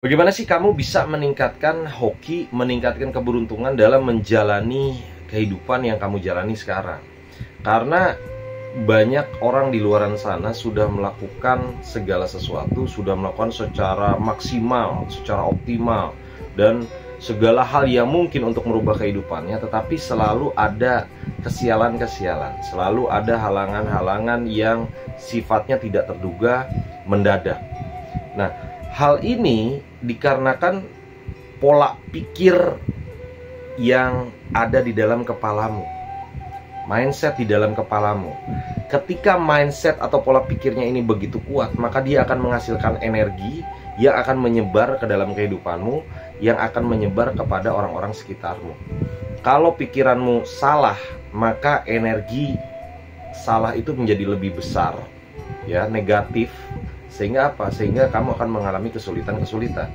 Bagaimana sih kamu bisa meningkatkan hoki, meningkatkan keberuntungan dalam menjalani kehidupan yang kamu jalani sekarang? Karena banyak orang di luar sana sudah melakukan segala sesuatu, sudah melakukan secara maksimal, secara optimal, dan segala hal yang mungkin untuk merubah kehidupannya, tetapi selalu ada kesialan-kesialan, selalu ada halangan-halangan yang sifatnya tidak terduga, mendadak. Nah, hal ini dikarenakan pola pikir yang ada di dalam kepalamu, mindset di dalam kepalamu. Ketika mindset atau pola pikirnya ini begitu kuat, maka dia akan menghasilkan energi yang akan menyebar ke dalam kehidupanmu, yang akan menyebar kepada orang-orang sekitarmu. Kalau pikiranmu salah, maka energi salah itu menjadi lebih besar, ya, negatif. Sehingga apa? Sehingga kamu akan mengalami kesulitan-kesulitan.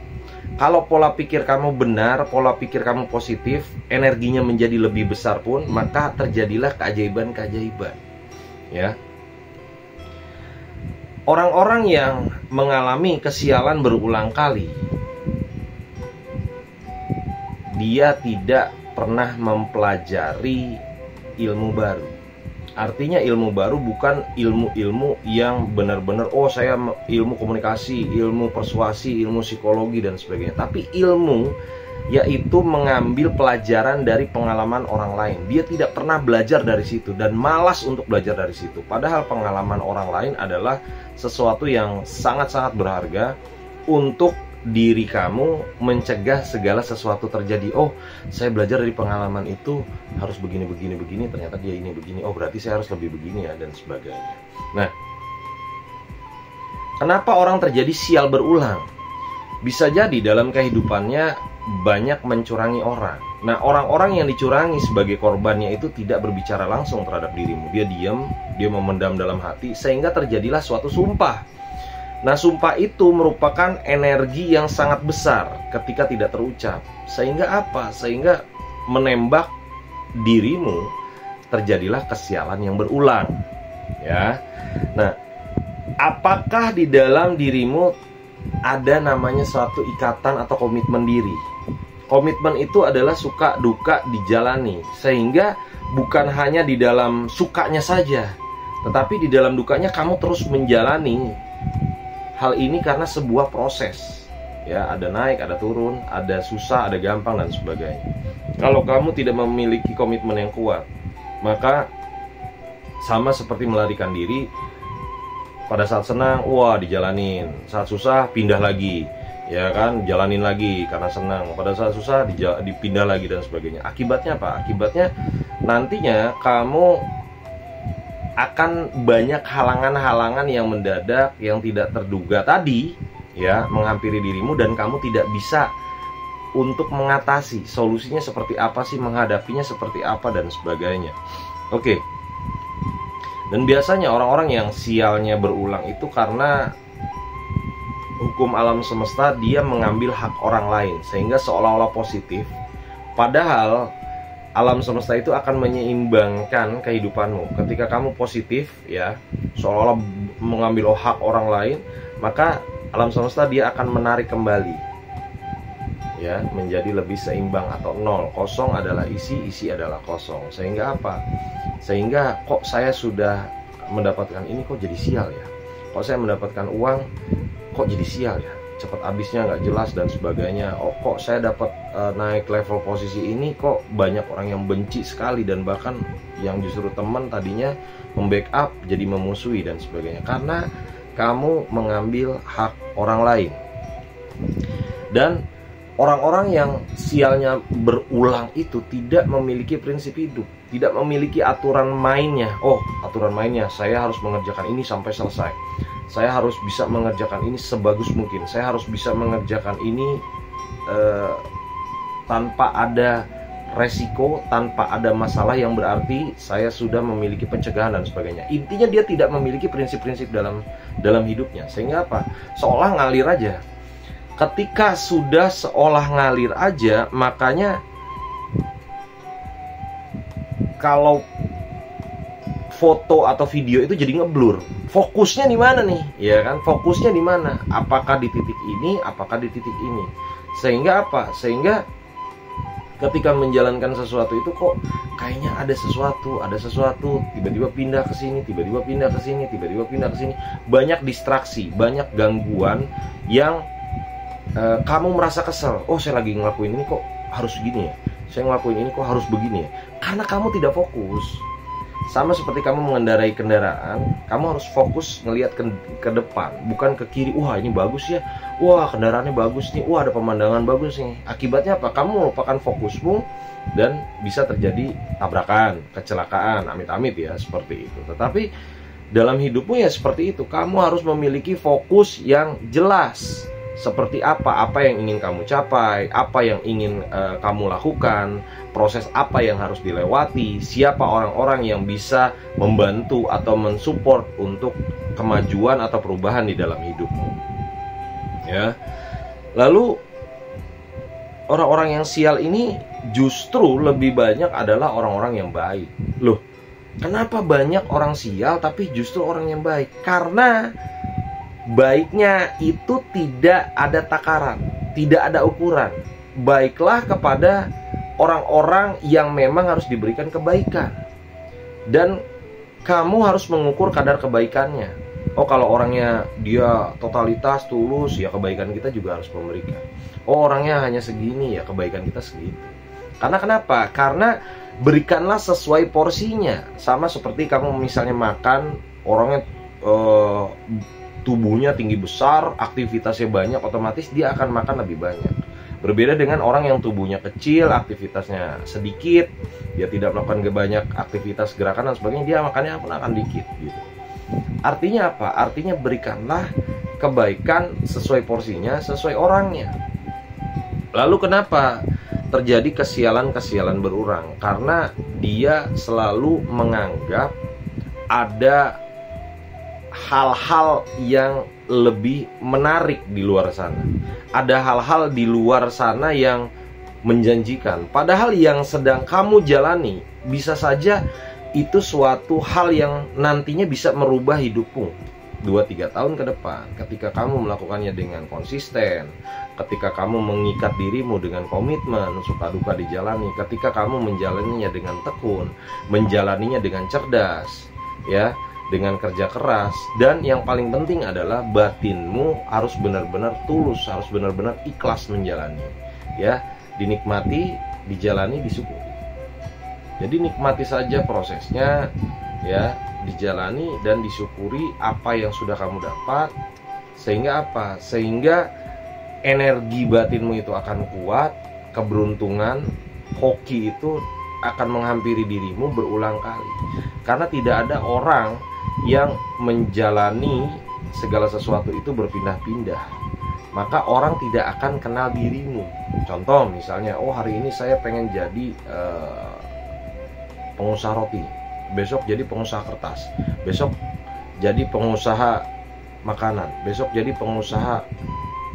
Kalau pola pikir kamu benar, pola pikir kamu positif, energinya menjadi lebih besar pun, maka terjadilah keajaiban-keajaiban. Ya. Orang-orang yang mengalami kesialan berulang kali, dia tidak pernah mempelajari ilmu baru. Artinya ilmu baru bukan ilmu-ilmu yang benar-benar, oh saya ilmu komunikasi, ilmu persuasi, ilmu psikologi dan sebagainya. Tapi ilmu yaitu mengambil pelajaran dari pengalaman orang lain. Dia tidak pernah belajar dari situ dan malas untuk belajar dari situ. Padahal pengalaman orang lain adalah sesuatu yang sangat-sangat berharga untuk diri kamu, mencegah segala sesuatu terjadi. Oh, saya belajar dari pengalaman itu harus begini, ternyata dia ini begini, oh berarti saya harus lebih begini ya, dan sebagainya. Nah, kenapa orang terjadi sial berulang? Bisa jadi dalam kehidupannya banyak mencurangi orang. Nah, orang-orang yang dicurangi sebagai korbannya itu tidak berbicara langsung terhadap dirimu. Dia diam, dia memendam dalam hati, sehingga terjadilah suatu sumpah. Nah, sumpah itu merupakan energi yang sangat besar ketika tidak terucap. Sehingga apa? Sehingga menembak dirimu, terjadilah kesialan yang berulang. Ya. Nah, apakah di dalam dirimu ada namanya suatu ikatan atau komitmen diri? Komitmen itu adalah suka duka dijalani. Sehingga bukan hanya di dalam sukanya saja, tetapi di dalam dukanya kamu terus menjalani hal ini karena sebuah proses. Ya, ada naik, ada turun, ada susah, ada gampang dan sebagainya. Kalau kamu tidak memiliki komitmen yang kuat, maka sama seperti melarikan diri. Pada saat senang, wah dijalanin. Saat susah, pindah lagi. Ya kan, jalanin lagi karena senang. Pada saat susah, dipindah lagi dan sebagainya. Akibatnya apa? Akibatnya nantinya kamu akan banyak halangan-halangan yang mendadak, yang tidak terduga tadi, ya, menghampiri dirimu, dan kamu tidak bisa untuk mengatasi. Solusinya seperti apa sih, menghadapinya seperti apa dan sebagainya. Oke. Dan biasanya orang-orang yang sialnya berulang itu karena hukum alam semesta, dia mengambil hak orang lain sehingga seolah-olah positif, padahal alam semesta itu akan menyeimbangkan kehidupanmu. Ketika kamu positif, ya, seolah-olah mengambil hak orang lain, maka alam semesta dia akan menarik kembali, ya, menjadi lebih seimbang atau nol. Kosong adalah isi, isi adalah kosong. Sehingga apa? Sehingga kok saya sudah mendapatkan ini kok jadi sial ya? Kok saya mendapatkan uang kok jadi sial ya? Cepat habisnya, nggak jelas dan sebagainya. Oh, kok saya dapat naik level posisi ini kok banyak orang yang benci sekali, dan bahkan yang justru teman tadinya membackup jadi memusuhi dan sebagainya, karena kamu mengambil hak orang lain. Dan orang-orang yang sialnya berulang itu tidak memiliki prinsip hidup, tidak memiliki aturan mainnya. Oh, aturan mainnya, saya harus mengerjakan ini sampai selesai. Saya harus bisa mengerjakan ini sebagus mungkin. Saya harus bisa mengerjakan ini tanpa ada resiko, tanpa ada masalah yang berarti saya sudah memiliki pencegahan dan sebagainya. Intinya dia tidak memiliki prinsip-prinsip dalam hidupnya. Sehingga apa? Seolah ngalir aja. Ketika sudah seolah ngalir aja, makanya kalau foto atau video itu jadi ngeblur. Fokusnya di mana nih? Ya kan? Fokusnya di mana? Apakah di titik ini, apakah di titik ini? Sehingga apa? Sehingga ketika menjalankan sesuatu itu kok kayaknya ada sesuatu, tiba-tiba pindah ke sini, tiba-tiba pindah ke sini, tiba-tiba pindah ke sini. Banyak distraksi, banyak gangguan yang kamu merasa kesel. Oh, saya lagi ngelakuin ini kok harus gini ya. Saya ngelakuin ini kok harus begini ya. Karena kamu tidak fokus. Sama seperti kamu mengendarai kendaraan, kamu harus fokus ngelihat ke depan, bukan ke kiri. Wah, ini bagus ya. Wah, kendaraannya bagus nih. Wah, ada pemandangan bagus nih. Akibatnya apa? Kamu melupakan fokusmu dan bisa terjadi tabrakan, kecelakaan, amit-amit ya, seperti itu. Tetapi dalam hidupmu ya seperti itu. Kamu harus memiliki fokus yang jelas. Seperti apa yang ingin kamu capai, apa yang ingin kamu lakukan, proses apa yang harus dilewati, siapa orang-orang yang bisa membantu atau mensupport untuk kemajuan atau perubahan di dalam hidupmu. Ya. Lalu orang-orang yang sial ini justru lebih banyak adalah orang-orang yang baik. Loh, kenapa banyak orang sial tapi justru orang yang baik? Karena baiknya itu tidak ada takaran, tidak ada ukuran. Baiklah kepada orang-orang yang memang harus diberikan kebaikan. Dan kamu harus mengukur kadar kebaikannya. Oh, kalau orangnya dia totalitas, tulus, ya kebaikan kita juga harus memberikan. Oh, orangnya hanya segini, ya kebaikan kita segitu. Karena kenapa? Karena berikanlah sesuai porsinya. Sama seperti kamu misalnya makan, orangnya tubuhnya tinggi besar, aktivitasnya banyak, otomatis dia akan makan lebih banyak. Berbeda dengan orang yang tubuhnya kecil, aktivitasnya sedikit, dia tidak melakukan banyak aktivitas gerakan dan sebagainya, dia makannya pun akan dikit gitu. Artinya apa? Artinya berikanlah kebaikan sesuai porsinya, sesuai orangnya. Lalu kenapa terjadi kesialan-kesialan berulang? Karena dia selalu menganggap ada hal-hal yang lebih menarik di luar sana. Ada hal-hal di luar sana yang menjanjikan. Padahal yang sedang kamu jalani bisa saja itu suatu hal yang nantinya bisa merubah hidupmu 2-3 tahun ke depan. Ketika kamu melakukannya dengan konsisten, ketika kamu mengikat dirimu dengan komitmen, suka duka dijalani, ketika kamu menjalaninya dengan tekun, menjalaninya dengan cerdas, ya, dengan kerja keras, dan yang paling penting adalah batinmu harus benar-benar tulus, harus benar-benar ikhlas menjalani, ya, dinikmati, dijalani, disyukuri. Jadi nikmati saja prosesnya, ya, dijalani dan disyukuri apa yang sudah kamu dapat. Sehingga apa? Sehingga energi batinmu itu akan kuat, keberuntungan, hoki itu akan menghampiri dirimu berulang kali. Karena tidak ada orang yang menjalani segala sesuatu itu berpindah-pindah, maka orang tidak akan kenal dirimu. Contoh misalnya, oh hari ini saya pengen jadi pengusaha roti, besok jadi pengusaha kertas, besok jadi pengusaha makanan, besok jadi pengusaha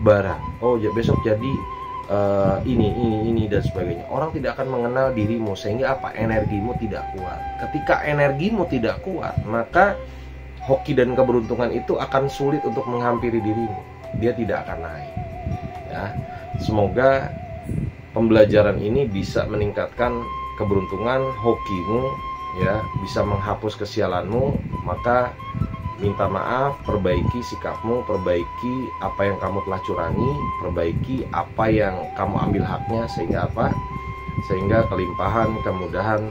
barang, oh besok jadi ini dan sebagainya. Orang tidak akan mengenal dirimu, sehingga apa? Energimu tidak kuat. Ketika energimu tidak kuat, maka hoki dan keberuntungan itu akan sulit untuk menghampiri dirimu. Dia tidak akan naik. Ya, semoga pembelajaran ini bisa meningkatkan keberuntungan, hokimu, ya, bisa menghapus kesialanmu. Maka minta maaf, perbaiki sikapmu, perbaiki apa yang kamu telah curangi, perbaiki apa yang kamu ambil haknya, sehingga apa? Sehingga kelimpahan, kemudahan,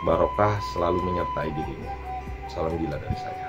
barokah selalu menyertai dirimu. Salam gila dari saya.